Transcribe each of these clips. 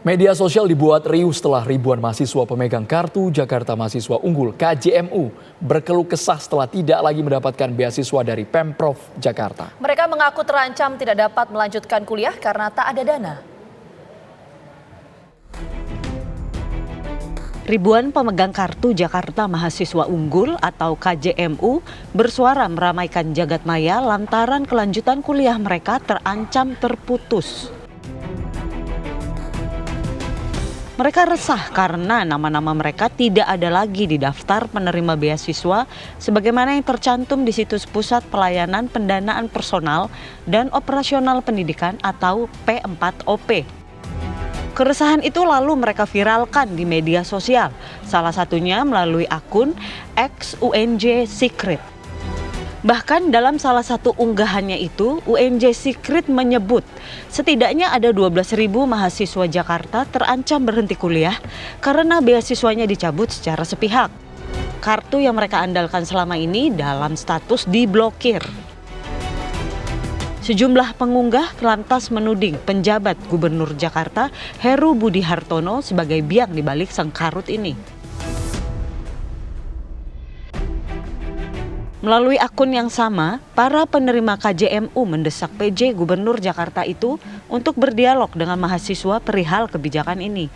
Media sosial dibuat riuh setelah ribuan mahasiswa pemegang kartu Jakarta Mahasiswa Unggul (KJMU) berkeluh kesah setelah tidak lagi mendapatkan beasiswa dari Pemprov Jakarta. Mereka mengaku terancam tidak dapat melanjutkan kuliah karena tak ada dana. Ribuan pemegang kartu Jakarta Mahasiswa Unggul atau KJMU bersuara meramaikan jagat maya lantaran kelanjutan kuliah mereka terancam terputus. Mereka resah karena nama-nama mereka tidak ada lagi di daftar penerima beasiswa sebagaimana yang tercantum di situs Pusat Pelayanan Pendanaan Personal dan Operasional Pendidikan atau P4OP. Keresahan itu lalu mereka viralkan di media sosial, salah satunya melalui akun @UNJ Secret. Bahkan dalam salah satu unggahannya itu, UNJ Secret menyebut setidaknya ada 12.000 mahasiswa Jakarta terancam berhenti kuliah karena beasiswanya dicabut secara sepihak. Kartu yang mereka andalkan selama ini dalam status diblokir. Sejumlah pengunggah lantas menuding penjabat Gubernur Jakarta Heru Budi Hartono sebagai biang dibalik sengkarut ini. Melalui akun yang sama, para penerima KJMU mendesak PJ Gubernur Jakarta itu untuk berdialog dengan mahasiswa perihal kebijakan ini.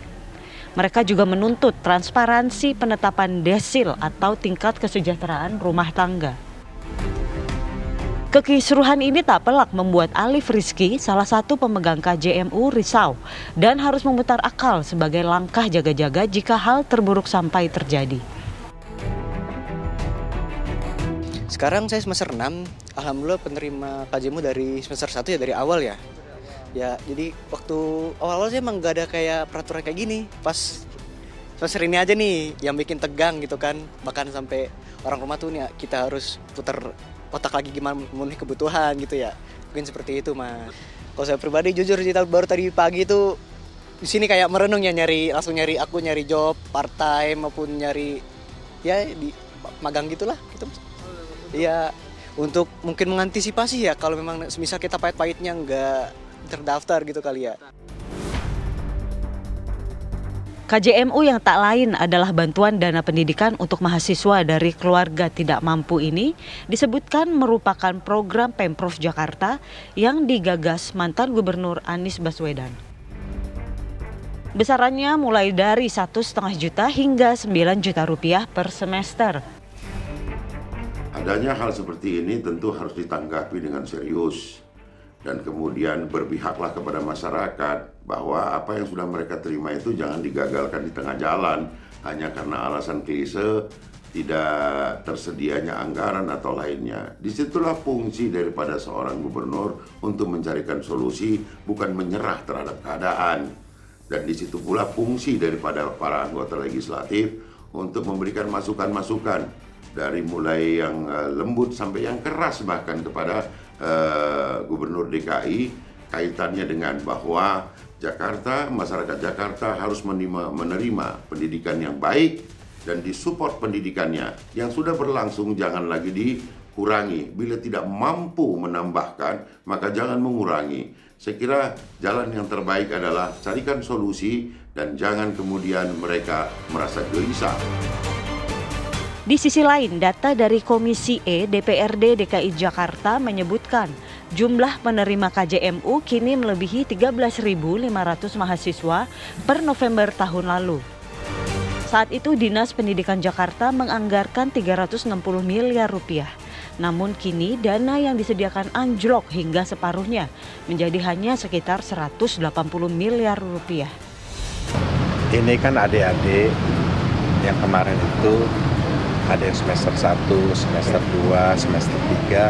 Mereka juga menuntut transparansi penetapan desil atau tingkat kesejahteraan rumah tangga. Kekisruhan ini tak pelak membuat Alif Rizky, salah satu pemegang KJMU, risau dan harus memutar akal sebagai langkah jaga-jaga jika hal terburuk sampai terjadi. Sekarang saya semester 6, alhamdulillah penerima KJMU dari semester 1 ya, dari awal ya. Ya, jadi waktu awal-awal saya emang gak ada kayak peraturan kayak gini. Pas semester ini aja nih yang bikin tegang gitu kan. Bahkan sampai orang rumah tuh nih kita harus putar otak lagi gimana memenuhi kebutuhan gitu ya. Mungkin seperti itu, Mas. Kalau saya pribadi jujur sih baru tadi pagi tuh di sini kayak merenung ya, langsung nyari job part time maupun nyari ya di magang gitulah gitu, Mas. Iya, untuk mungkin mengantisipasi ya kalau memang misal kita pahit-pahitnya nggak terdaftar gitu kali ya. KJMU yang tak lain adalah bantuan dana pendidikan untuk mahasiswa dari keluarga tidak mampu ini disebutkan merupakan program Pemprov Jakarta yang digagas mantan Gubernur Anies Baswedan. Besarannya mulai dari 1,5 juta hingga 9 juta rupiah per semester. Adanya hal seperti ini tentu harus ditanggapi dengan serius dan kemudian berpihaklah kepada masyarakat bahwa apa yang sudah mereka terima itu jangan digagalkan di tengah jalan hanya karena alasan klise tidak tersedianya anggaran atau lainnya. Disitulah fungsi daripada seorang gubernur untuk mencarikan solusi, bukan menyerah terhadap keadaan. Dan disitu pula fungsi daripada para anggota legislatif untuk memberikan masukan-masukan dari mulai yang lembut sampai yang keras bahkan kepada Gubernur DKI kaitannya dengan bahwa Jakarta, masyarakat Jakarta harus menerima pendidikan yang baik dan disupport pendidikannya yang sudah berlangsung jangan lagi dikurangi. Bila tidak mampu menambahkan maka jangan mengurangi. Saya kira jalan yang terbaik adalah carikan solusi dan jangan kemudian mereka merasa gelisah. Di sisi lain, data dari Komisi E DPRD DKI Jakarta menyebutkan jumlah penerima KJMU kini melebihi 13.500 mahasiswa per November tahun lalu. Saat itu Dinas Pendidikan Jakarta menganggarkan 360 miliar rupiah. Namun kini dana yang disediakan anjlok hingga separuhnya menjadi hanya sekitar 180 miliar rupiah. Ini kan adik-adik yang kemarin itu ada yang semester 1, semester 2, semester 3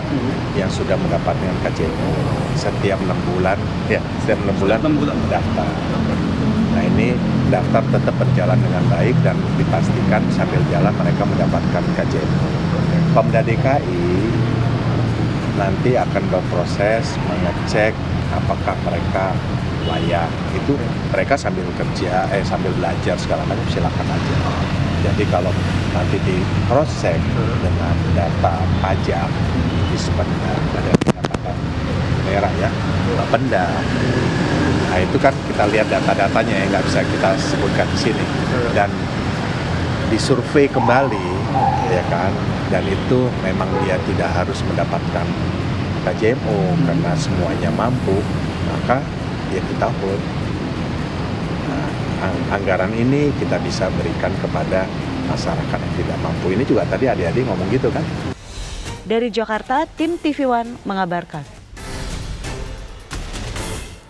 yang sudah mendapatkan KJMU setiap 6 bulan, ya setiap 6 bulan daftar. Nah ini daftar tetap berjalan dengan baik dan dipastikan sambil jalan mereka mendapatkan KJMU. Pemda DKI nanti akan berproses mengecek apakah mereka layak. Itu mereka sambil kerja, sambil belajar segala macam silakan aja. Jadi kalau nanti di cross-check dengan data pajak di Spenda, ada data merah ya, Bapenda, Nah itu kan kita lihat data-datanya yang nggak bisa kita sebutkan di sini. Dan disurvei kembali, ya kan, dan itu memang dia tidak harus mendapatkan KJMO karena semuanya mampu, maka ya kita hold. Nah, anggaran ini kita bisa berikan kepada masyarakat yang tidak mampu. Ini juga tadi adik-adik ngomong gitu kan. Dari Jakarta, tim TV One mengabarkan.